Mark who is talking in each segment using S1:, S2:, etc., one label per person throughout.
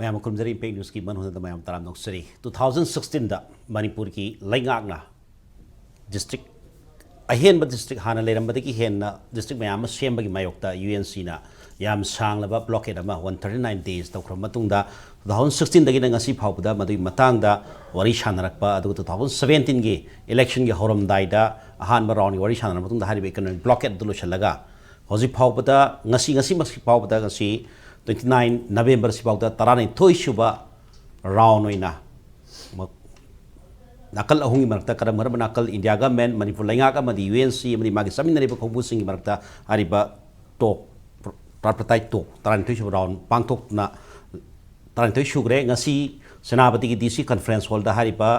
S1: ꯃꯌꯥꯝ ꯈꯨꯔꯨꯝꯖꯔꯤ ꯏꯝꯄꯦꯛ ꯅ꯭ꯌꯨꯁꯀꯤ ꯃꯅꯨꯡꯗ ꯃꯌꯥꯝ ꯇꯔꯥꯝ ꯅꯣꯛꯆꯔꯤ 2016ꯗ ꯃꯅꯤꯄꯨꯔꯒꯤ ꯂꯩꯉꯥꯛꯅ ꯗꯤꯁꯇ꯭ꯔꯤꯛ ꯑꯍꯦꯟꯕ ꯗꯤꯁꯇ꯭ꯔꯤꯛ ꯍꯥꯟꯅ ꯂꯩꯔꯝꯕꯗꯒꯤ ꯍꯦꯟꯅ ꯗꯤꯁꯇ꯭ꯔꯤꯛ ꯃꯌꯥꯝ ꯑꯃ ꯁꯦꯝꯕꯒꯤ ꯃꯥꯌꯣꯛꯇ UNCꯅ ꯌꯥꯝ ꯁꯥꯡꯂꯕ ꯕ꯭ꯂꯣꯀꯦꯠ ꯑꯃ 139 days ꯇꯧꯈ꯭ꯔꯕ ꯃꯇꯨꯡꯗ 2016ꯗꯒꯤꯅ ꯉꯁꯤ ꯐꯥꯎꯕꯗ ꯃꯗꯨꯒꯤ ꯃꯇꯥꯡꯗ ꯋꯥꯔꯤ ꯁꯥꯟꯅꯔꯛꯄ ꯑꯗꯨꯒ 2017ꯒꯤ ꯏꯂꯦꯛꯁꯟꯒꯤ ꯍꯧꯔꯝꯗꯥꯏꯗ ꯑꯍꯥꯟꯕ ꯔꯥꯎꯟꯒꯤ ꯋꯥꯔꯤ ꯁꯥꯟꯅꯔꯕ ꯃꯇꯨꯡꯗ ꯍꯥꯏꯔꯤꯕ ꯏꯀꯣꯅꯣꯃꯤꯛ ꯕ꯭ꯂꯣꯀꯦꯠ ꯑꯗꯨ ꯂꯣꯏꯁꯤꯜꯂꯒ ꯍꯧꯖꯤꯛ ꯐꯥꯎꯕꯗ ꯉꯁꯤ ꯐꯥꯎꯕꯗ ꯉꯁꯤ 29 November सिबाउदा 12 सुबा राउंड ओइना नाकल अहुंगी मरकता करम मरब नाकल इंडिया गवर्नमेंट मणिपुर लैंगाक अमदी UNC अमदी मागी समिनरिबा खौबुसिंगी मरकता आरिबा टॉक ट्राइपार्टाइट टॉक 12 सुबा राउंड पांगथोकना 12 सुग्रे ngasi सेनापति की DC कॉन्फ्रेंस हॉल दा हारिबा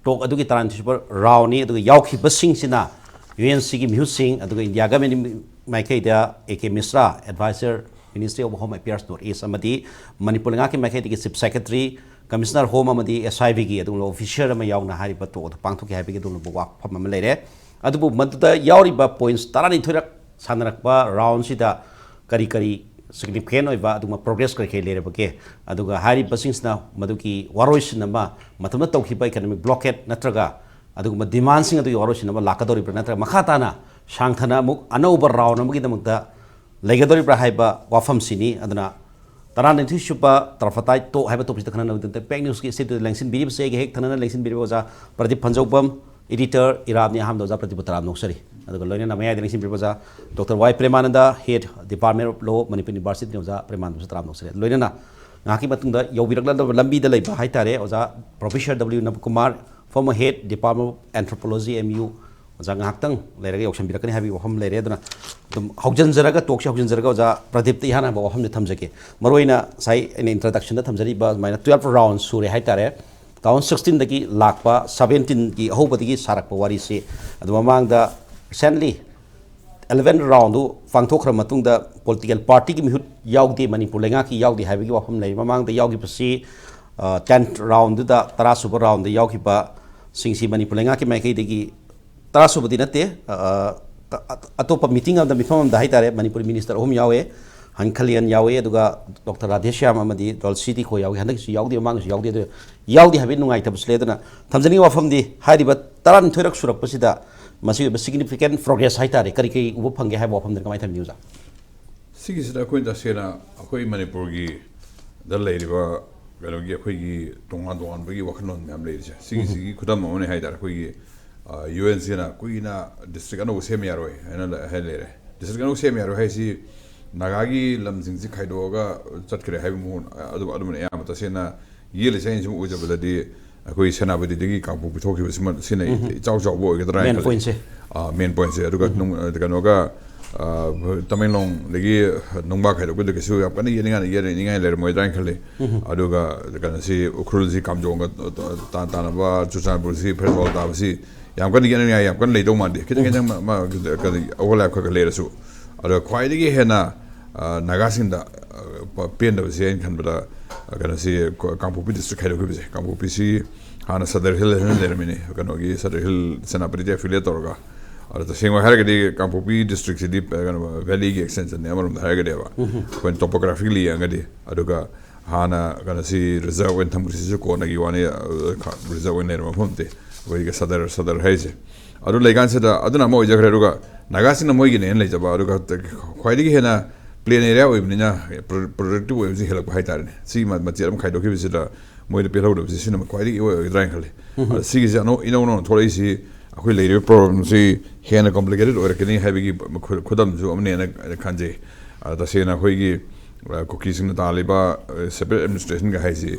S1: टॉक अदुगी 12 सुबा राउंड नि अदुगी यावखिबा सिंगसिना UNC की म्यूसिंग अदुगी इंडिया गवर्नमेंट माइकैदा AK Mishra adviser Ministry of Home Affairs is amadi Manipur ngaki makheti ki Chief Secretary Commissioner Home amadi SIV gi adu official ma yauna hari ba to pangthoki habi gi dulu wa pham ma leire adu maduda yauri ba points tarani thorak sanarak ba round sida kari significant oi ba adu ma progress kar ke leire ba ke adu ga hari basings na maduki warois na ma matamna tawki ba economic blockade natraga adu ma demand sing adu warois na ma lakadori ba natraga makhata na shangthana muk anauba round amagi damukta Legadori Brahaiba, Wafam Sini, Adana, Taran and Tishupa, Tripartite, to have a topic the Peg News City, Langsin Bib, say, Hectana, Langsin Biboza, Pradip phanjoubam, editor, IRAP Hamdoza, Pradip Noxeri, and the Colonial Namaya, Langsin Biboza, Dr. Y Premananda, head Department of Law, Manipur University, Premananda Noxeri, Loyana, Naki Batunda, Yobiragla, Lambi, the Labor Haitare, Oza, Professor W Nabakumar, former head Department of Anthropology, MU. Jang haktang lere ga option birakani habi waham lere aduna tum haujan zaraga tokshi haujan zaraga ja Pradip ti hana ba waham ne thamjake maroina sai in introduction da thamjari ba maina 12 rounds sure haitare 2016 dagi lakpa 17 gi hobadigi sarakpa wari se adu mamang da recently 11 round du fangthokra matung da political party gi mihut yaugde Manipur lenga ki yaugde habi gi waham lei mamang da yaugi pasi 10th round da 10 super round da yaugi ba singsi Manipur lenga ki mai kai degi Tarasubadi nate atopa meeting of the Mifam the Haitare, Manipuri Minister Home Yawe, Hankalian Yawe, Duga, Dr. Radhesham Amadi, Dol City Ko Yawi, Hanks Yaudi among Yaudi have been no items later. Tanzania from the Heidi, but Taran Turak Surapusida must be significant progress Haitare, Kariki, Wupanga have opened the Kamaitan News.
S2: Sigis da Quinta Sena, Akoi Manipurgi, the lady were going to get Quiggy, Tongan, Bigi Wakanon, Mam ladies. Sigis Kudam only Haidar Quiggy. UNC na kuina district ano semi aroi ana hele district ano semi aroi haisi nagagi lamjing ji khaidoga chatkre haibu mun adu ne amata sena yele sain jum ujabadi akoi senabadi digi kampu bithoki bisma sina chau bo ga dra main point se aduga kanoga Tamelong lagi nungba khaidoga de su apani yeninga yeninga ler moi dran khale aduga kana si ukhulji kamjonga ta ba chusan bursi pherdol ta basi yam kan yen ya yam kan leido mande kitang ma overlap ka le rasu aro khwaidigi hena nagasin da pen da sen kan bada kana si kampupi district khaido ku bise kampupi si hana sadar hill le remini kano gi sadar hill senapati affiliate orga aro ta singwa haragadi kampupi district si deep kana valley gi extension ne amarum haragadi ba when topographically angadi aduga hana kana si reserve when thamuri si ko na gi wani reserve ne ma phomte वही सदर है से अरु लेगान से अदुना मो जगरे रुगा नागासिन मोई गिने ले जबा रुगा ख्वाइदगी हेना प्लेन एरिया ओइबनिना प्रोडक्टिव ओइबसि हेलक हाइ तारने सी मचेरम खाइदो के बिसिदा मोइद पेलौदो बिसिन ख्वाइदगी ओइ ड्राइन खले सी गिसे नो इनो थोरै सी अखोइ लेरे प्रॉब्लम सी हेना कॉम्प्लिकेटेड ओर केनि हाइबगी खुदम जु अमने खंजे तसेना खोइगी कुकीसिंग तालिबा सेपरेट एडमिनिस्ट्रेशन का HiAce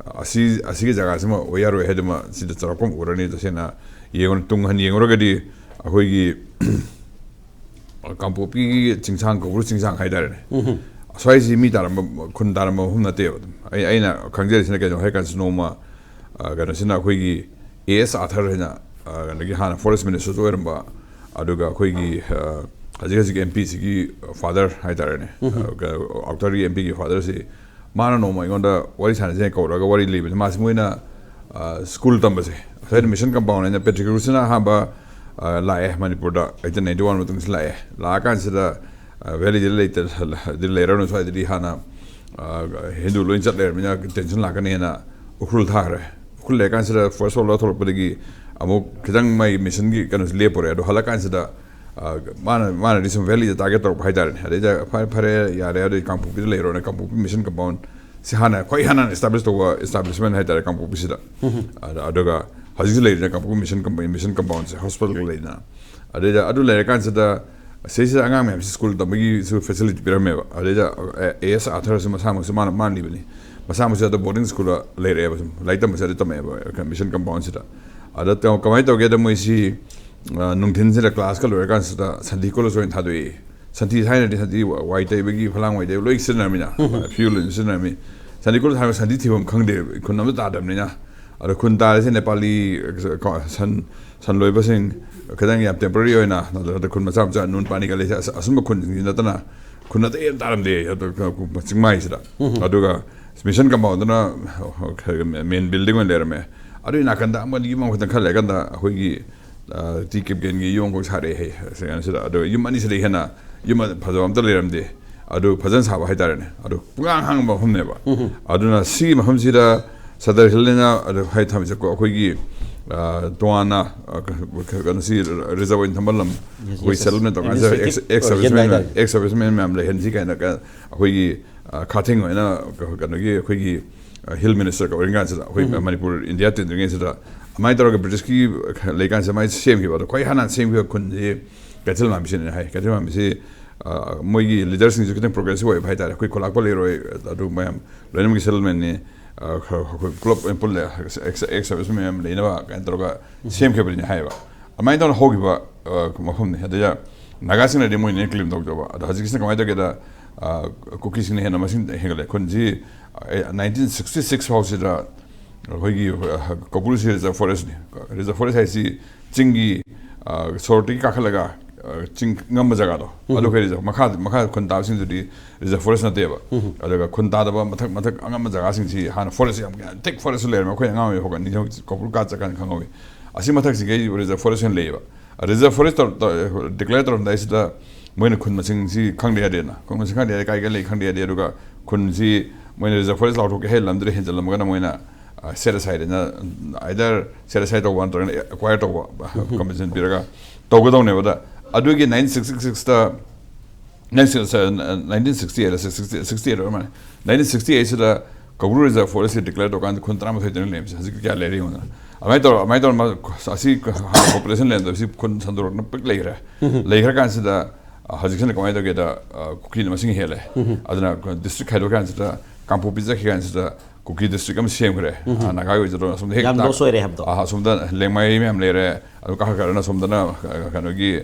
S2: asigi jaga sama oyaro hedma sida charakom urani tasena yegon tunghan yengoragadi akhoi kampopi chingchang ko chingchang haidar aswai si mi daram khun daram humna te aina khangje sina ke hekan snoma gana sina akhoi gi AS athar hena nagi hana forest minister so eramba aduga akhoi gi haji MP sigi father haidar ne authority MP gi father si Mana no mai gonda wari sana je ko raga wari libe mas muina school tambase sai mission compound na petricusina ha ba la Manipur da 1891 mutung la kan sida very later the later no sai di hana Hindu loin chat le mina tension la kan na ukhul thare ukhul le kan sida first of all thol padigi amuk khidang mai mission gi kan le pore do hala kan sida mana disum valley the target tor bhai dar ade ja phare ya re ade kampu pi le ro na kampu mission compound si hana koi hana establish to establishment hai dar kampu pi sida adoga hajis le na kampu mission compound se hospital le na ade ja adu le kan sida Sesi angam me school da magi su facility pirame aleja AS authors masama se man libni masama se da boarding school le re like them se da me mission compound sita ada to kamai to ge da moi si nungthin se da class ka lo kan sita sandi ko lo so in thadui santi thai na sandi wai tai bagi phalang wai dai lo ik sin na mi na fuel sin na mi sandi ko lo thai sandi thibam khang de kun nam da dam ni na ada kun da se nepali san loi ba sing kadang ya temporary oina da kun ma sam cha nun pani ka le asum kun ni na tana kun na te daram de chingmai sida aduga mission compound na main building on there me adu na kan da ma ni ma khata khale kan da hoi gi ti kip gen gi yong ko sare he se an sida adu yum ani sile hena yum phadam da leram de adu phajan sa ba hai dar ne adu pungang hang ba hum ne ba adu na si ma hum sida sadar hilna adu hai tham se ko hoi gi Tuana kan si reservoir in Thambalam we settlement of ex servicemen mem le hensi kind of hoi cutting na kan gi hoi hill minister ko ringan sa hoi Manipur India tin ringan sa mai tor British ki le kan sa mai same hi ba koi hanan same hi kun ji gatil ma mission hai gatil ma mission moi gi leaders ni jukin progressive way bhai ta koi kolak pa le roi adu mai lenem gi settlement ni club empul ex servicemen le na ba kan tor ga same ke brin hai ba mai don hogi ba mafum ne da nagasing de moi ne claim dog ba da hajikis na kamai da ke da cookies ne na machine hengale kun ji 1966 house da hoigi kabul se reserve forest hai si chingi sorti ka khalaga ching ngam jaga do adu ke makha kun da sing di reserve forest na deba adu kun da ba mathak angam jaga sing si han forest yam thick forest le ma khoi ngam ho kan ni kabul ka chakan khangawi asi mathak si ge reserve forest le ba reserve forest declare tor da is da moina kun ma sing si khangde ya de na kun ma sing khangde kai ga le khangde ya de adu ga kun si moina reserve forest la ke helam de hen jalam ga na moina set aside na either set aside or one acquire to commission biraga to go down ne ba adu ge 1966 ta 1968 or 1968 da kabul reserve forest declare to kan kuntra ma thai ne hasi kya le ri hona amai tor ma asi population le da si kun sandur na pik le ra kan se da hajiksen kamai da ge da kuki na masing hele adana district head kan se da kampu pizza kan se da Kuki district am same kare na ga yo jero som de
S1: yam do so re hab do
S2: som da lengmai me am le re adu ka na som da na kan gi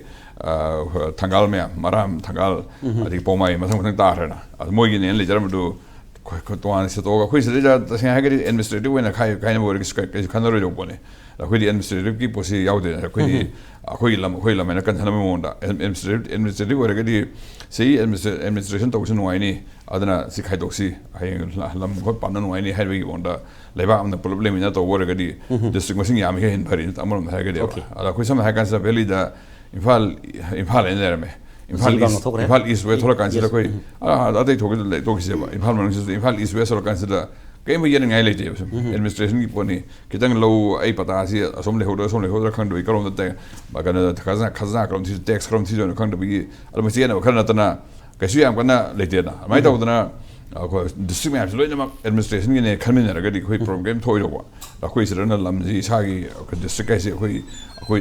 S2: thangal me maram thangal adi pomai masang ta ra na adu moi gi ne le jaram du ko to an se to ga khoi se ja ta se ha gi administrative we na khai na mo ri script kan ro jo bone la khoi di administrative ki posi yaw de khoi lam na kan thana me mo da administrative we ga di sei administration to sun wai ni adana si khai doksi hai lam ko pan no ai ni hai wi bonda leba am na problem ina to wor ga di district masing yam he hin phari amon ha ga di ala khoi sam ha kan sa valley da infal in there me infal east we thola kan sida koi adai thok le to kise ba infal east we thola kan sida kai me yen ngai le je administration ki poni kitang lo ai pata si asom le hodo khang do karom da ba kan da khaza karom si tax karom si jo khang do bi al ma si na khana ta na kai su yam kana le te na mai ta na ko district me absolutely na administration ki ne khamin na ga di khoi program thoi do ba la khoi sira na lam ji sa gi ko district kai si khoi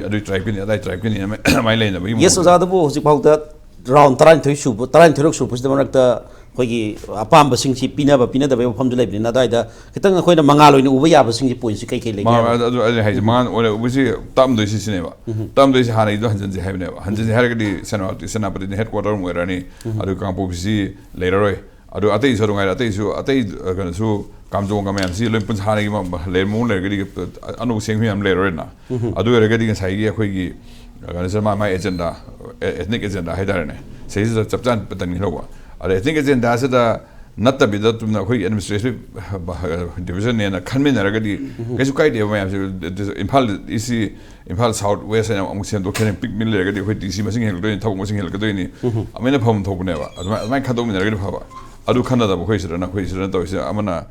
S2: adu tribe ni adai tribe ni mai le na ba
S1: yes oza da bu hojik bau da round 30 su 30 su pu da manak da khoi apam ba sing si pina da ba pham du lai na dai da kitang khoi na mangal oi uba ya ba sing si point si kai le
S2: ma adu hai man ore ubu si tam do si ne ba tam do si ha nei do hanjan ji hai ne ba hanjan ji ha ga di senapati ni headquarter mo ra ni adu kampu si le roi adu atei so ngai atei kan su kamjong ga mem si lem pun ha nei ma le mo le ga di anu seng hu am le roi na adu re ga di sai gi khoi gi kan sa ma agenda ethnic agenda hai dar ne sei sa chapchan patan ni lo ba I think it's in the not the bit of administrative division and a convener. Guess you quite impal impal south west and Amusian can pick me like DC machine doing top machine. I mean, a poem top never. My Kadomin power. adu khana da khoi sira na khoi sira to ise amana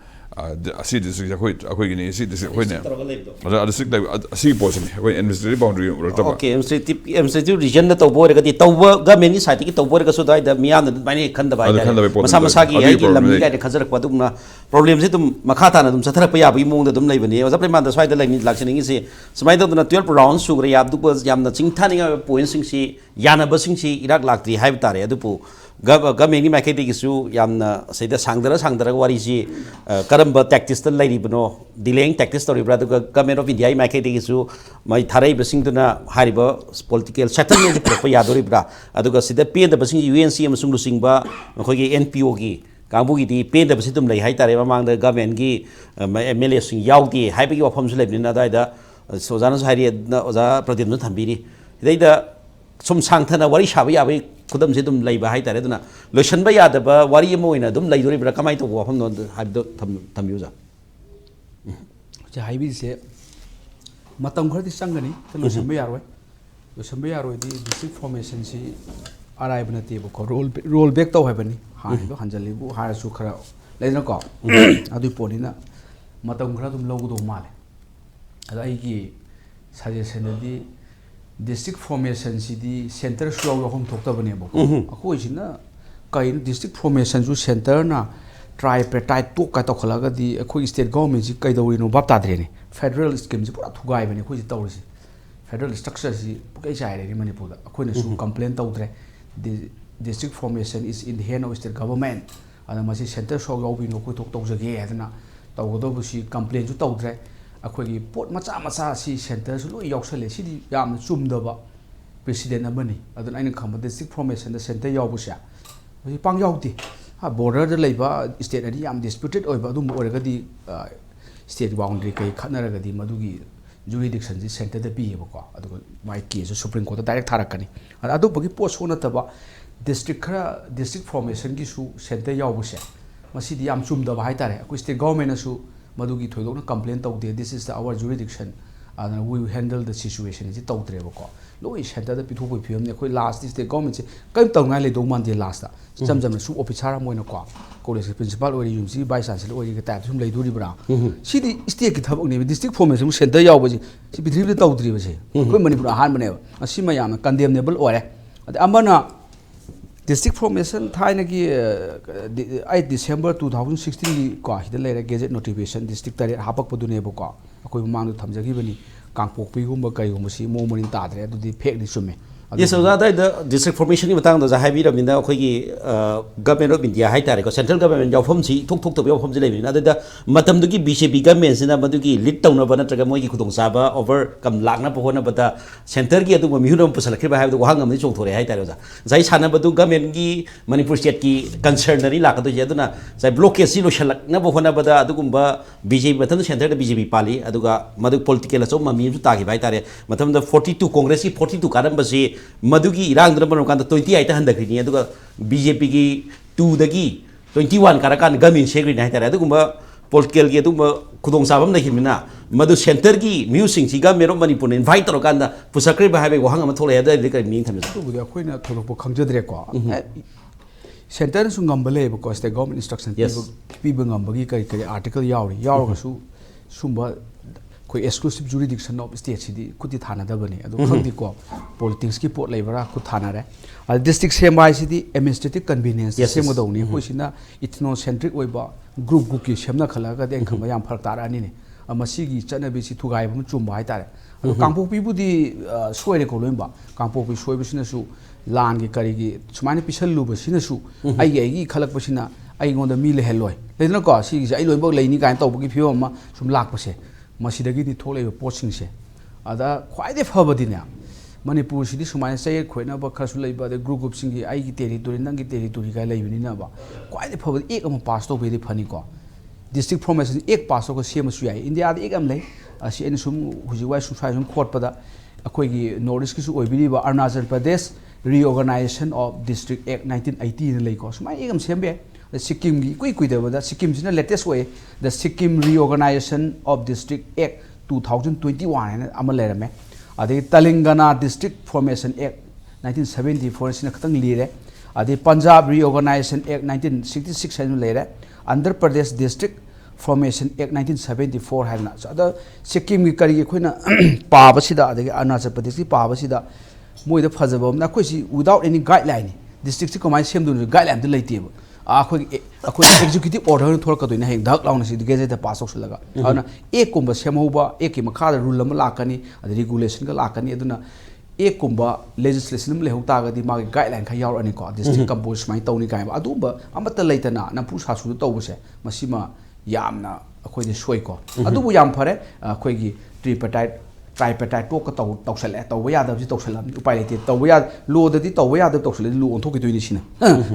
S2: asi district khoi gi ni asi district khoi ne ada district asi position khoi administrative boundary rakta ba
S1: okay administrative region da to bo re ga di to government ni side ki to bo re ga su dai da miya na bani khan da bai masa masa gi ai gi lam ni ga de khajar kwa dum na problem se tum makha ta na dum sathara pa ya bi mong da dum lai bani ja Premananda side da lai ni lak chini se smai da na 12 round su re yab du ba yam na ching thani ga point sing si yana ba sing si irak lak tri hai tare adu pu government ni mai kai su yam na se da sangdara wari si karamba tactics ta lai bano delaying tactics story bra du government of India mai kai su mai tharai ba sing na hari ba political settlement pro pa yadori bra adu ga sida pe da ba sing UNC am sung lu sing ba khoi gi NPO gi kangbu gi di pe da ba situm lai hai tare ba mang da government gi MLA sing yaw di hai ba gi wafam su lai ni na dai da sojana su hari na oza Pradip nu thambiri dai da sum sang thana wari shabi ya bai kudam se dum lai ba hai tare duna lotion ba ya da ba wari mo ina dum lai dori bra kamai to wafam no hai do tham yu ja
S3: ja hai bi se matam khar di sangani to lotion ba ya roi di district formation si arai bna te ko roll back to hai bani ha do hanjali bu ha su khara lai na ko adu poni na matam khara dum logu do male ada ai gi suggestion di district formation si di center show lo hom thokta bane bo akoi sina kai district formation ju center na tripartite to ka to khala ga di akoi state government si kai dawri no bap ta dre ni federal scheme si pura thugai bane akoi si tawri si federal structure si kai chai re Manipur da akoi na su complain taw dre the district formation is in the hand of state government ana ma si center show lo bi no ko thok taw jage adana taw go do si complain ju taw dre अखोगी पोट मचा मचा C centre सु लोई यौसले सिदी याम चुमदबा president अमनी अदन आइन खम district formation the centre यावबुसा हि पांग यावति हा बॉर्डर द लेबा स्टेट अदि याम डिस्प्यूटेड ओइबा दुम ओरगदी स्टेट बाउंड्री कई खनरगदी मदुगी जुरिडिक्शन जी सेंटर द पियबको अदुग माइ केस सुप्रीम कोर्ट डायरेक्ट थारकनी अदु बगी पोस्ट सो नतबा डिस्ट्रिक्ट फॉर्मेशन की सु सेंटर यावबुसा मसिदी याम चुमदबा हाइतारे अखो स्टेट गवर्नमेंट सु मधुगी थोइदोना कंप्लेन तौदे this is our jurisdiction and we will handle the situation is tawtreba ko loi center da pithu poi phiam ne khoi last state government se kai tawngai le do man de last da jam su officer moina ko college principal ori university vice chancellor ori ka type sum lei duri bra si di state ki thabak ne district formation center yaw ba ji si pithu de tawdri ba se khoi Manipur han bane asi ma yam condemnable ore amana district formation thaina ki 8 December 2016 ko hida lere gazette notification district tare hapak padu ne ba ko akoi mang du thamjagi bani kangpok pi gumba kai gumba si mo morin ta dre adu di fake ni sume
S1: yes so that the district formation ni batang da haibi ram na khoi gi government of India hai tare ko central government yaw phom si thok thok to yaw phom ji lebi na da matam du gi BJP government sina madu gi lead taw na bana traga moi gi khudong saba over kam lak na pohona bata center gi adu mi hunom pusala khiba hai du wahang am ni chong thore hai tare ja jai sana badu government gi Manipur state ki concern ni la ka du je adu na jai blockade si lo shalak na pohona bada adu gumba BJP matam center da BJP pali adu ga madu political so ma mi ju ta gi bai tare matam da 42 congress ki 42 karam ba si मधुगी इरांग दर बनो कांद 28 हंदखरिनी अदुगा BJP की 2 दगी 21 कारकान गमिन सेग्री नाय तारे अदुगुंबा political की अदुगुंबा खुदोंग साबम नहिमिना मधु centre की म्यूसिंग सिगा मेरो मणिपुर ने invite तरो कांदा पुसक्रे बाहाबे वहांग अम थोले अदर दे मीन थमे
S3: बुदि अखोइना थोलपो खंगजद्रे को सेंटर सु ngambale ko state government instruction people ngambagi kari article yaurgasु sumba कोई exclusive jurisdiction of state सिदी कुति थाना दबनी अदो खंगदि को politics की पोट लेबरा कु थाना रे district सेमबाय सिदी administrative convenience सेमगदौनी कोइ सिना ethnocentric ओइबा group की सेमना खलागा दे खम याम फरक तारानी ने मसिगी चनबि सि थुगाय बम चुमबा हाय तारे अदो कांपोपि बुदि सोयरे को लोइबा कांपोपि सोयबसिनसु लान की करी की सुमाने पिछलु बसिनसु आई खलक बसिना आई गोंद मी लेहलोय लेदन को सि आई लोइबो लेनी काइन तौबगी फियो अमा सुम लाकपसे मसीदगी दी थोले पोस्टिंग से अदा ख्वाइदे फबदिना मणिपुर सिदी सुमाय से खोइना ब खसु लेबा दे ग्रुप सिंगी आई की टेरिटोरी नंग की टेरिटोरी का लेबिना बा ख्वाइदे फबद एक अम पास तो बेदि फनी को डिस्ट्रिक्ट फॉर्मेशन एक पास को सेम सु याई इंडिया दे एक अम ले असि एन सुम हुजि वाइ सुसाइ सुम खोटपदा अखोइ की नॉर्थ ईस्ट की सु ओइबिरि बा Arunachal Pradesh reorganization of district act 1980 ne lei ko सुमाय एक अम सेमबे Sikkim gi kui da Sikkim sina latest way the Sikkim reorganization of district act 2021 ne amalere ade Telangana district formation act 1974 sina khatang lire adi Punjab Reorganization Act 1966 hainu leire Andhra Pradesh District Formation Act 1974 haina so ada Sikkim gi kari gi khoina paaba sida adi Arunachal Pradesh gi paaba sida moida phajabam na khoi si without any guideline district si komai semdu guideline de leite akhoi executive order thor ka doina heng dak launa si geze ta pass ok laga ana ek kumba semhoba ek ki makha da rule ma lakani adi regulation ka lakani aduna ek kumba legislation le hota ga di ma guideline kha yaw ani ko district compose mai tawni kai adu ba amata leitana na pu sa su to buse masima yamna akhoi de soi ko adu bu yam phare akhoi gi tripartite to ka tawsale tawba yada bi tawsala upai lete tawba ya lo da di tawba yada tawsale lo on thoki toini sina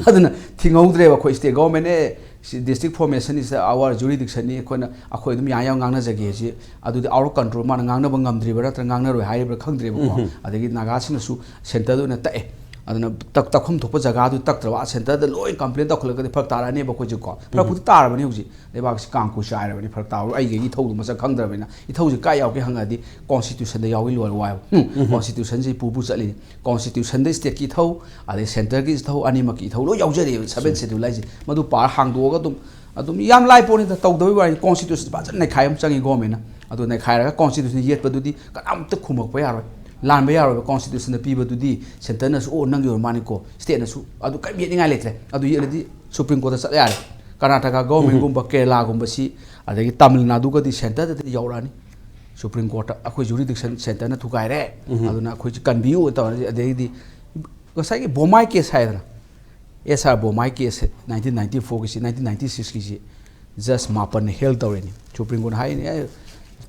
S3: aduna thingautre ba khoi state government e district formation is our jurisdiction ni khona akhoi dum ya ngangna jage ji adu di our control man ngangna bangam dri bara tra ngangna roi hai ba khangdre ba ko adagi naga sina su center do na ta e aduna tak takhum thopa jaga du tak trawa center da loi complaint ta khol ka di phak tara ne ba ko ji ko phak pu tar ba ni huji le ba kang ku shai ba ni phak tar ai ge thau ma sa khangdra ba na I thau ji ka yaw ke hanga di constitution da yaw gi loi wa constitution ji pu pu chali constitution da state ki thau ade center ki thau ani ma ki thau lo yaw jari 7 schedule lai ji madu par hang do ga adum yam lai po ni da tau do wa constitution ba jan nai khai am changi government na adu nai khai ra constitution yet pa du di kanam ta khumak pa yar lan ba yar constitution da pi ba du di center na su o nang yor mani ko state na su adu kai bi ngai letre adu ye di supreme court da sa yar Karnataka government gumba Kerala gumba si adagi Tamil Nadu ga di center da di yaurani supreme court akhoi jurisdiction center na thukai re aduna akhoi kan biu ta adagi di gasai bomai case haidra esa bomai case 1994 ki 1996 ki just mapan held tawreni supreme court hai ni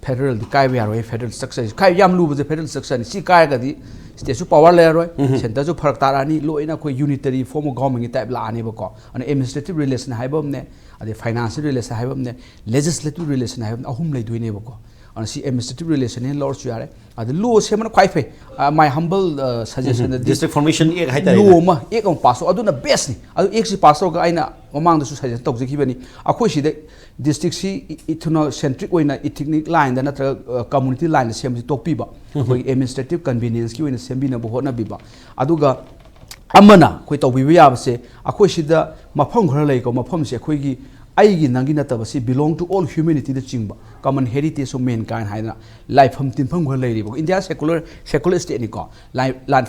S3: federal di kai ya roi federal structure kai yam lu bu federal structure ni si kai ga di state su power layer roi center su pharak tarani loina khoi unitary form of government type la ani ba ko an administrative relation haibam ne ade financial relation haibam ne legislative relation haibam ahum lei duine ba ko an si administrative relation ne lord su yare ade law seman khwai fe my humble suggestion that
S1: district formation ek hai ta
S3: law ma ek on pass aduna best ni adu ek si pass ga aina mamang da su suggest tok jiki bani akhoi si de district si ithuna centric oina ethnic line da natra community line sem si topi ba khoi administrative convenience ki oina sembi na bo na bi ba aduga amana khoi tobi bi ya ba se akhoi si da mafam ghara lai ko mafam se khoi gi aigi nangi na tabasi belong to all humanity the chingba common heritage of mankind haina life ham tinpham ghar lai ri bo India secular state ni ko land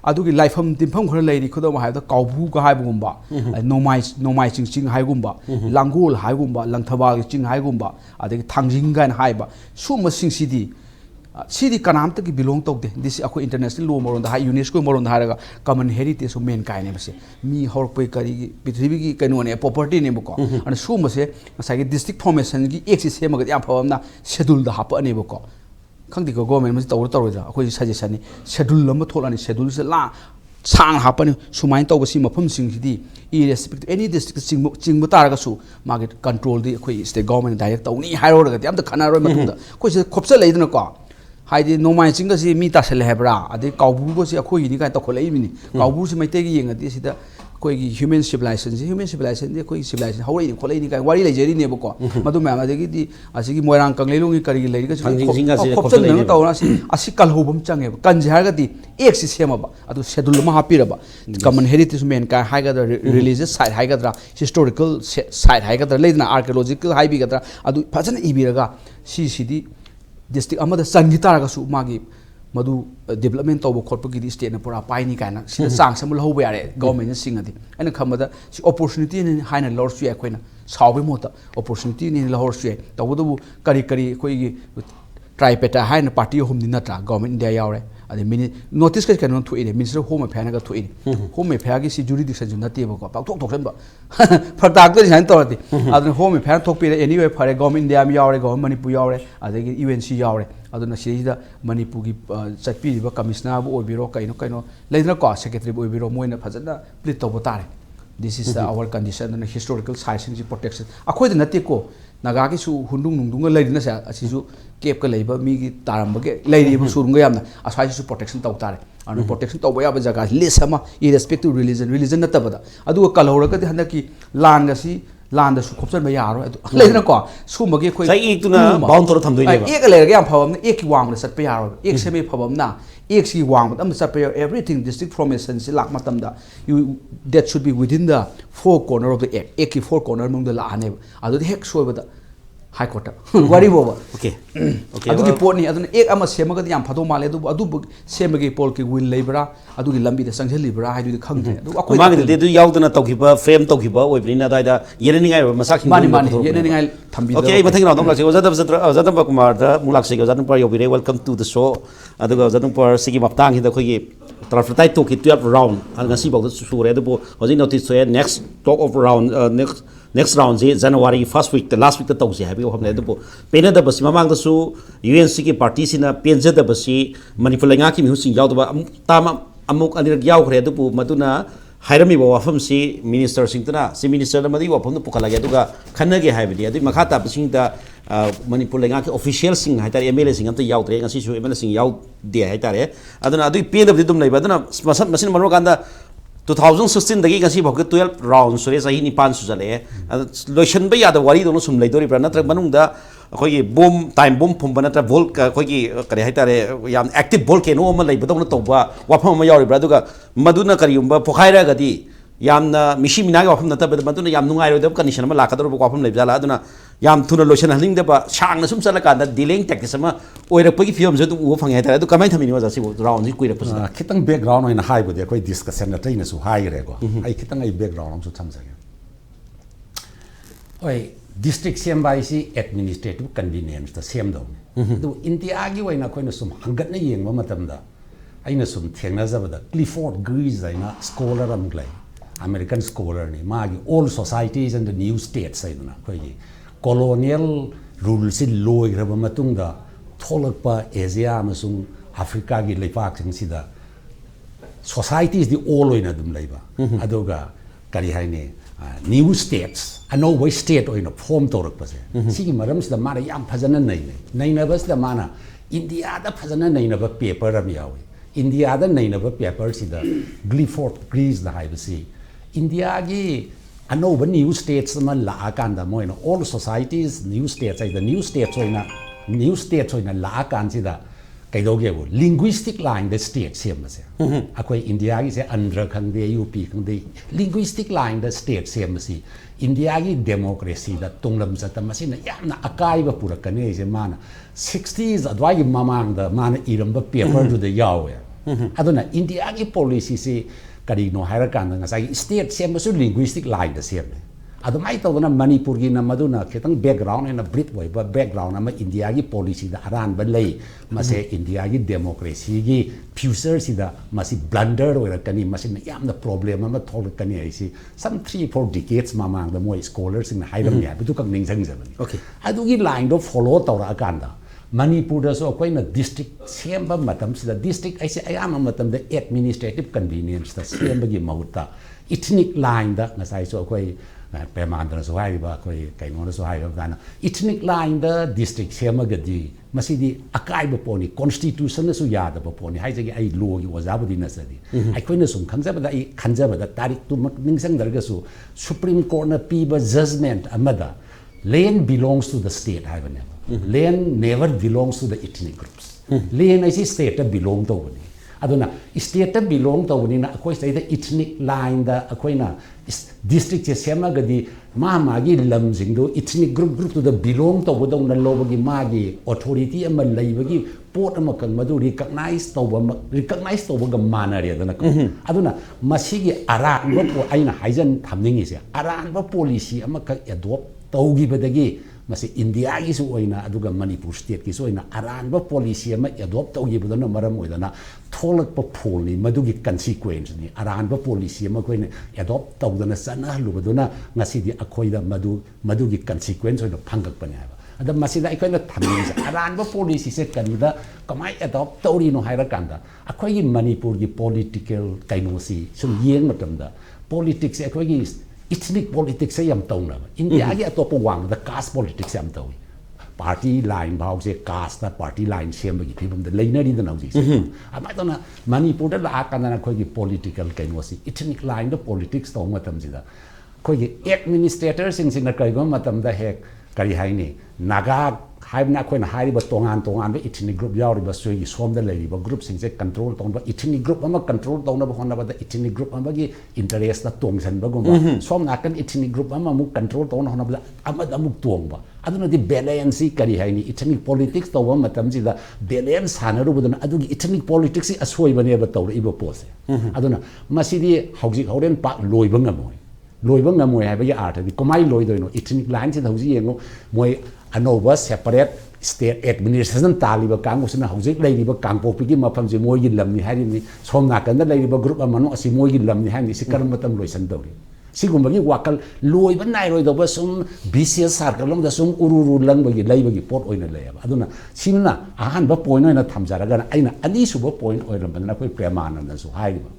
S3: adugi life ham tinpham ghar lai ri khodo ma ha da kaubu ga hai bumba nomai ching hai gumba langol hai gumba langthawal ching hai gumba adagi thangjing gan hai ba suma sing sidi sidi kanam ta ki belong to de this akho international law moron da ha UNESCO moron da ha common heritage of mankind ne base mi hor poi kari prithvi gi kaino ne property ne bako an su ma se masai district formation gi ek si sema ga yam phawam na schedule da hapa ne bako khangdi ko government ma tawr tawr da akho suggestion ni schedule lam tholani schedule se la sang hapa ni sumain to basi mafam sing si di irrespective any district ching mu tar ga su ma ge control di akho state government direct tawni hairo ga yam da khana ro ma tu da ko se khopsa leidna ko haidi nomai chinga si mi ta sele hebra ade kaubu go si akhoi ni kai to kholai mi ni kaubu si mai te gi yeng ati sida koi gi human civilization de koi civilization hawai ni kholai ni kai wari lai jeri ne bo ko madu ma ma de gi di asi gi moirang kanglei lungi kari gi lai ga si khopsan ne to na si asi kal hobum change kan jhar ga di ek si sema ba adu schedule ma hapira ba common heritage men ka hai ga religious side hai ga historical side hai ga leidna archaeological hai bi ga adu phajana ibiraga si di district amada sangi taraga su magi madu development to khotpa gi state na pura pai ni kana si sang samul hobe yare government sing adi ana khamada si opportunity ni haina lord su yakoina sawi mota opportunity ni lahor su tawdu kari khoi gi tripeta haina party hom ni natra government india yawre ade mini notice ka kanon thu ine minister home affairs ga thu ine home affairs gi si jurisdiction ju nate ba ko pak thok thok ba phak to design to ati adun home affairs thok pi anyway phare government india mi yawre government manipur yawre ade gi unc yawre aduna si da manipur gi chatpi ba commissioner bu obiro kaino leidna ko secretary bu obiro moina phajana plead to botare this is our condition and historical sites protection akhoi de nate ko naga ki su hundung nungdung ga leidina sa asi su kep ka leiba mi gi taram ba ge leiri bu surung ga yamna asai su protection taw tare anu protection taw ba ya ba jaga list sama irrespective religion na tabada adu ka lawra ka handa ki lan ga si lan da su khopsan ba yaro adu leidina ko su ma ge khoi
S1: sai ik tuna bound to thamdoi ne ba
S3: ek le ga yam phawam ne ek ki wang na sat pa yaro ek se me phawam na X wang but everything district formation si lak matamda you that should be within the four corner of the egg ki four corner mong the la ane adu hek soibada high court wari boba
S1: okay
S3: adu ki poni adu ek ama semaga yam phado male adu semagi pol ki win lebra adu ki lambi de sangjel libra haidu di khangde adu akoi
S1: ma de du yaudana tawkiba frame tawkiba oibnina daida yenani ngai masak
S3: mani yenani ngai thambi
S1: okay mathang na dong lakse ojadam kumar da mulak se ojadam par yobire welcome to the show adu ojadam par sigi maptang hi da khoi Tripartite talk 12 round ngasi bau sure adu hoji notice so next talk of round next round is January first week the last week the tawse habi hamne adu pena da basi mamang da su UNC ki party sina penja da basi Manipur lenga ki mihu sing yaw da tama amuk anirak yaw khre adu maduna hairami ba wafam si minister singtana si minister da madi wafam da pukalage adu ga khanage haibidi adu makhata basing da Manipur lenga ki official sing haitare MLA sing amta yaw tre ngasi su MLA sing yaw de haitare aduna adu pena da dum nei ba aduna masin maro kanda 2016 dagi ngasi bhok 12 round sure sahi ni pan su jale lotion ba ya da wari dono sum lei dori prana tra manung da khoi bom time bom phum bana tra vol khoi ki kare haitare yam active vol ke no ma lei ba dong to ba wafam ma yawi bra duga maduna kari umba pokhaira gadi yamna mishi minaga wafam nata ba maduna yam nungai ro da condition ma lakador ba wafam lei jala aduna yam thuna lotion haling da ba sang na sum sala ka da delaying tactics ma oira pagi fiom je du u phang haitare adu kamai thamini wa jasi round ji kuira pus
S4: khitang background oina hai bu de koi discussion na train su hai re go ai khitang ai background am su chamsa ge oi district sem bai si administrative convenience ta sem do du india gi waina koi na sum hangat na yeng ma matam da aina sum thengna jaba da Clifford Greaves aina scholar am glai American scholar ni magi all societies and the new states aina koi gi colonial rule si loi raba matung da tholakpa Asia amasung Africa gi leipak sing sida societies the all oina dum leiba adoga kari haine new states another state oina form torak pase sigi maram sida mara yam phajana nei na bas da mana India da phajana nei na ba paper am yawi India da nei na ba paper sida Clifford Greaves da haibasi India gi another new states ma la akanda moina all societies new states the new states oina la akan sida kaidoge bu linguistic line the state sem se akoi India gi se Andhra khangde UP khangde linguistic line the state sem si India gi democracy da tunglam jata masina yamna akai ba purakane se mana 60s adwai gi mamang da mana iramba paper to the yawe aduna India gi policy se kari no haira kan nga sai state sem su linguistic line da sem adu mai to na Manipur gi na maduna khitang background na brit wai ba background ama India gi policy da aran ba lei ma se India gi democracy gi future si da ma si blunder ora kani ma si yam na problem ama thol kani ai si some 3-4 decades ma mang da moi scholars in hairam ya bitu kang ning jang jang
S1: okay
S4: adu gi line do follow to ra kan da Manipur da so koi na district sem ba matam si da district ai se ayam matam da administrative convenience da sem ba gi mauta ethnic line da na sai so koi Premananda so hai ba koi kai no so hai ba na ethnic line da district sema gadi masidi akai ba poni constitution na su ya da ba poni hai jagi ai law gi waza budi na sadi ai koi na sum khangja ba da ai khanja ba da tarik tu ning sang dar ga su Supreme Court na pi ba judgment amada land belongs to the state hai ba ne land never belongs to the ethnic groups land ai si state belong to ba ni aduna state belong to ni na koi sai da ethnic line da koi na district che sema gadi ma gi lam jing do ethnic group to the belong to bodong na lo gi ma gi authority am lai ba gi pot am kan madu recognize to ba ga mana re aduna masigi aran ba ko aina haijan thamning ise aran ba policy am ka adopt to gi badagi masi India gi su oina aduga Manipur state gi su oina aran ba policy am adopt to gi badana maram oidana tholak pa phol ni madugi consequence ni aran ba policy am ko ne adopt to dana sana lu baduna ngasi di akhoi da madugi consequence oina phangak pa ne ada masida ikoi na thamni aran ba policy se kanida kamai adopt to ri no haira kanda akhoi gi Manipur gi political kainosi sum yeng matam da politics akhoi gi ethnic politics se yam tong na India gi atop wang the caste politics yam tawi party line bau se caste da party line sem gi phibum da leina ri da nau ji ama to na Manipur da la kan na khoi gi political kainosi ethnic line the politics to matam ji da khoi gi administrator sing sing na kai go matam da hek kari hai ni naga हाइबना अखोइना हाइरिबा तोंगान तोंगान bay ethnic group यावरिबा सुई सोमदा लेरिबा group सिंसे control तोंबा ethnic group अमा control तोंनबा होनबा ethnic group अमागी interest दा तोंगसनबा गुमा सोम नाकन ethnic group अमा मु control तोंन होनबा अमद अमुक तोंबा अदुनदि balance करी हाइनी इथनिक पॉलिटिक्स तोबा मतमजिदा बैलेंस सानरुबदना अदुगी इथनिक पॉलिटिक्स असोइबनेबा तौरइबा पोसे अदुना मसिदी हौजि हौरेन पा लोइबा ngамोइ लोइबा ngамोइ हाइबगी आर्थदि कमाइ लोइदोइनो इथनिक लाइन से हौजि येंगो मोइ अनोबा सेपरेट स्टेट एडमिनिस्ट्रेशन तालिबा कांगुसना हौजि लैरिबा कांगपोपिगी मफमजि मोइगी लमनि हाइरिनि सोम नाकनदा लैरिबा ग्रुप अमनो असि मोइगी लमनि हाइनि सि करम मतम लोइसन दौरि सिगुम्बगी वाकल लोइबा नाइरोइदबा सुम बीसीएस सर्कलमदा सुम उरुरु लंबगी लैबगी पोट ओइना लैबा अदुना सिमना अहानबा पॉइंट ओइना थमजारगा आइना अनिसुबा पॉइंट ओइरबना कोइ प्रेमानंदसु हाइरिबा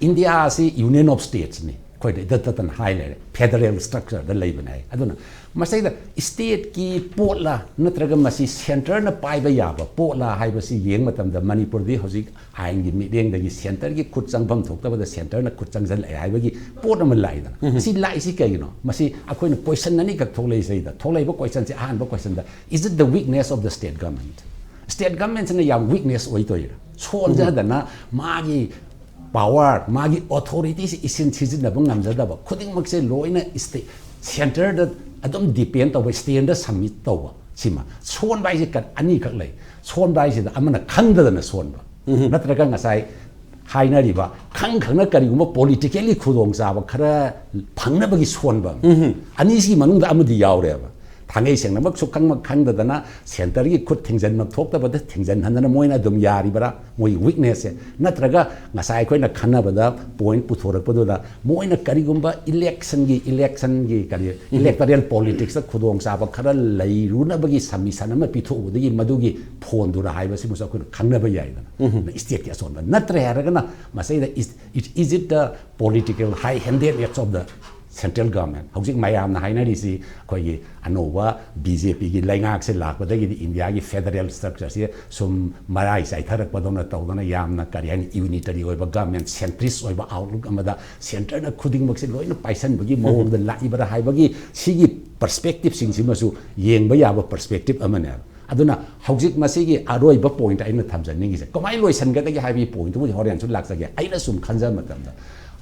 S4: इंडिया से यूनियन ऑफ स्टेट्स ने कोई दत्तन हाई ले फेडरल स्ट्रक्चर द लेबन है अदुना मसैदा स्टेट की पोला नत्रगा मसी सेंटर न पाइबा याबा पोला हाइबसी येंग मतम द मणिपुर दि हजिक आइन गी मीडियंग दगी सेंटर की खुद चंगफम थोक्तबा द सेंटर न खुद चंगजल हाइबगी पोट म लाइदा सी लाइसी कइनो मसी अखोइन क्वेश्चन ननी क थोलै सैदा थोलैबा क्वेश्चन से आहानबा क्वेश्चन द is it the weakness of the state government ने याम वीकनेस ओइतोइरा सोलजादना मागी पावर मागी अथॉरिटी से इसिन सिजिनबा ngamjadaba khudingmak se loina state center da adom depend tawba state da submit tawba sima son bai se kat ani khak lai son bai se da amana khangda na son ba natraga ngasai haina riba khangna kariguma politically khudong jaba khara phangnabagi son ba ani si manung da amadi yawre ba थांगै सेंगनमक सुखंगमक खंगदना centre की खुद थिंजनमक थोक्तबद थिंजन हनना Moina दुम यारिबरा मोइ weakness से नत्रगा ngasai खोइना खनबदा point पुथोरकपदोदा Moina करिगुम्बा election की करि इलेक्टोरल पॉलिटिक्स खुदोंग साब खरा लैरुनबगी समिशन अमा पिथोबदगी मदुगी फोन दुरा हाइबसि मुसा खोइ खंगनबा याइदना स्टेट के सोन नत्र यारगना मसैदा is it the political high handedness of the central government हौजिक मायाम ना हाइनरिसी कोई अनोवा बीजेपी की लैंगाक से लाकपदगी इंडिया की फेडरल स्ट्रक्चर से सुम मराई साइथरक पदोना तौदना यामना करियान यूनिटरी ओइबा गवर्नमेंट सेंट्रिस्ट ओइबा आउटलुक अमदा सेंटर ना खुदिंगमक से लोइना पाइसनबगी मौंग द लाइबरा हाइबगी सिगी पर्सपेक्टिव सिंगसिमसु येंबा याबा पर्सपेक्टिव अमने अदुना हौजिक मसिगी अरोइबा पॉइंट आइना थमजनिंगिसे कमाइ लोइसनगदगी हाइबी पॉइंट मु होरेन सु लाक्सगे आइना सुम खंजा मतमदा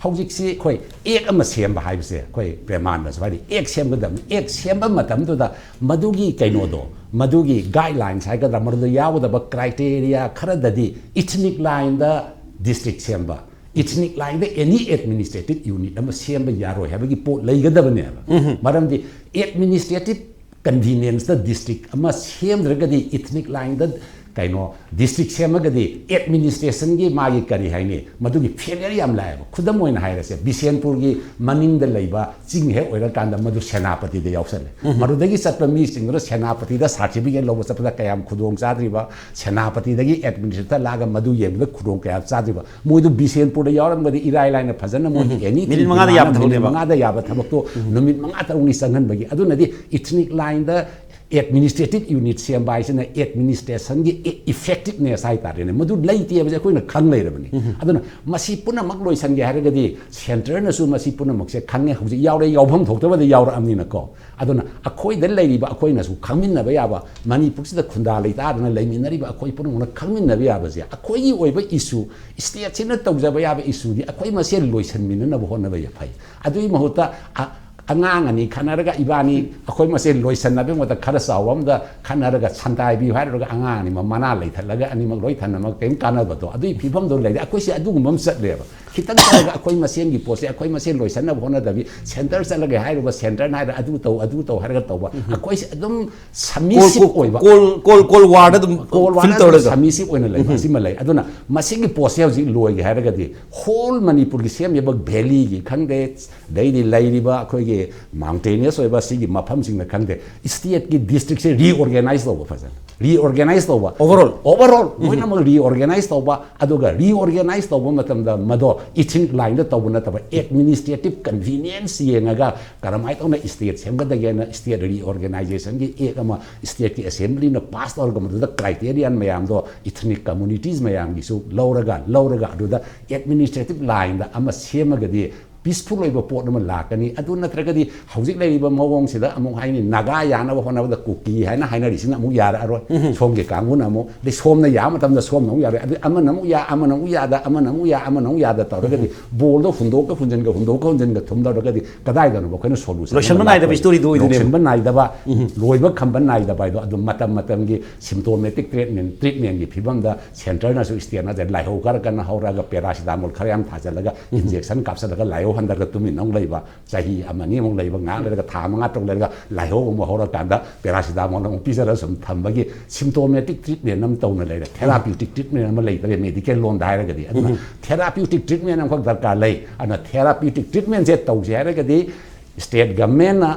S4: हौजिक से कोई एक अमा सेम हाइबसे कोई प्रेमान सवारी एक सेम गदम एक सेम मतम दुदा मदुगी कैनोदो मदुगी गाइडलाइंस हाइगदा मरद यावदबा क्राइटेरिया खरददी इथनिक लाइन द डिस्ट्रिक्ट सेम्बा इथनिक लाइन द एनी एडमिनिस्ट्रेटिव यूनिट अमा सेम यारो हैबगी पोट लैगदबने मरमदी एडमिनिस्ट्रेटिव कन्वीनियंस द डिस्ट्रिक्ट अमा सेमद्रगदी इथनिक लाइन द कहीं डिस्ट्रिक्ट सेमगदी एडमिनिस्ट्रेशन की मागी करी हाइने मदुगी फेलियर याम लायब खुदम ओइन हाइरसे बिसेनपुर की मनिंग द लैबा चिंग हे ओइरा कांदा मदु सेनापति दे यावसले मरुदगी सत्प मी सिंग रो सेनापति द सर्टिफिकेट लोब सपदा कयाम खुदोंग चाद्रिबा सेनापति दगी एडमिनिस्ट्रेटर लागा मदु येम द खुदोंग कया चाद्रिबा मोइदु बिसेनपुर द यावरम गदी इराइ लाइन फजन मोइ एनी
S1: मिनिट मंगा द याब थबने
S4: मंगा द याब थबक तो नुमित मंगा तरुनी संगन बगी अदुनदी इथनिक लाइन द एडमिनिस्ट्रेटिव यूनिट सेम बाइसना एडमिनिस्ट्रेशन की इफेक्टिवनेस हाइतारेने मदु लैते बजे कोइना खंग लैरबनी अदुना मसी पुनमक लोइसनगे हारगदी सेंटर नसु मसी पुनमक से खंगे हौजि यावरे यावभम थोक्तबद यावर अमनिना को अदुना अखोइ द लैरिबा अखोइनासु खंगमिनबा याबा मणिपुर सिदा खुंदा लैतादना लैमिनरिबा अखोइ पुनमना खंगमिनबा याबजे अखोइगी ओइबा इशू स्टेट सिना तौजबा याबा इशू दि अखोइ मसे लोइसनमिनना होनबा या फै अदुइ महुता अंगांगनी खनरगा इबानी अखोइ मसे लोइसनबे मोता खरा सावमदा खनरगा छंताइ बि हारगा अंगांगनी मना लैथलगा अनिमक लोइथनमक केम कानबदो अदुइ फिफम दो लैदे अखोइ से अदुगुमम चटलेबा खितंग तरगा अखोइ मसेन की पोसे अखोइ मसे लोइसनब होनदबि सेंटर चलगा हाइरबा सेंटर नाइर अदु तौ हारगा तौबा अखोइ से अदुम समिसिव ओइबा
S1: कोल वार्ड अदुम
S4: फिल तौरगा समिसिव ओइना लैबा सिमा लै अदुना मसेगी पोसे हौजि लोइगे हारगादि होल मणिपुर की सेम यबक भैली की खंगदे दैदि लैरिबा अखोइ माउंटेनियस होइबा सिगी मफम सिंग खंगदे स्टेट की डिस्ट्रिक्ट से रीऑर्गेनाइज तौबा फजन रीऑर्गेनाइज तौबा ओवरऑल मोइना मग रीऑर्गेनाइज तौबा अदुगा रीऑर्गेनाइज तौबा मतमदा मदो इथिनिक लाइन द तौबा नतबा एडमिनिस्ट्रेटिव कन्वीनियंस येंगा करमाइ तौना स्टेट सेमगदगेना स्टेट रीऑर्गेनाइजेशन की एक अमा स्टेट की असेंबली न पास तौरगा मदुदा क्राइटेरियन मयाम दो इथिनिक कम्युनिटीज मयाम गिसु लौरगा अदुदा एडमिनिस्ट्रेटिव लाइन द अमा सेमगदि peaceful over port number lakani aduna tragedy housing lady mawong sida among haini naga yana hona the cookie hana haina risina mu yara aro som ge kanguna mo de som na yama tam da som no yara amana mu ya amana mu ya da amana mu ya amana mu ya da taragadi bol do fundo ka funjan ga thum da ragadi kadai da no ko solution
S1: lotion banai da story do
S4: lotion banai da ba loiba kham banai da ba do adu matam gi symptomatic treatment gi phibam da center na so state na da lai ho kar kan haura ga paracetamol khariam thajalaga injection kapsalaga lai ho handar ga tumi nong leiba chahi amani mong leiba nga le ga tha manga tong le ga lai ho mo hora kan da paracetamol nong pisara sum thamba gi symptomatic treatment nam tong na le therapeutic treatment nam le da medical loan da ga di therapeutic treatment nam khak darkar lei ana therapeutic treatment je tau je ga di state government na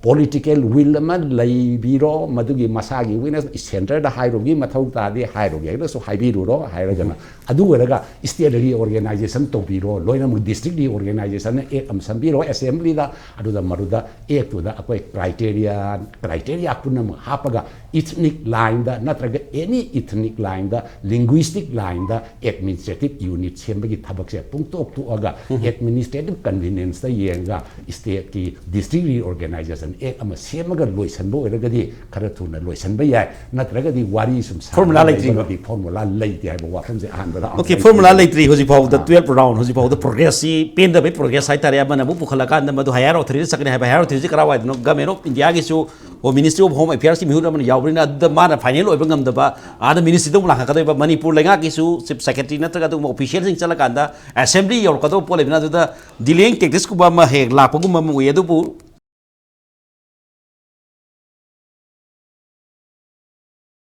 S4: political will ma lay biro madugi masagi witness center da hairogi mathau ta di hairogi da so haibiru ro hairagana adu weraga state organization to biro loina mu district di organization e am sambiro assembly da adu da maruda e to da akoi criteria punam hapaga ethnic line da natraga any ethnic line da linguistic line da administrative unit sembagi thabak se pungtok tu aga administrative convenience da yenga state ki district organization ek ama semaga loisan bo eragadi khara thuna loisan ba yai natragadi wari sum
S1: formula like
S4: formula leiti hai wa from se an ba
S1: okay formula leitri hoji pau the 12th round hoji pau the progress si pen da progress hai tare amana bu pukhala kan da madu higher authority sakne hai higher authority karawa no government of india gi su o ministry of home affairs ki mihu man yawrina the man final oibang ngam da ba ada ministry dong la ka ba manipur lenga ki su chief secretary natraga du official sing chala kan da assembly yor ka do pole bina da delaying tactics ku ba ma he la pa gu ma mu yedu pu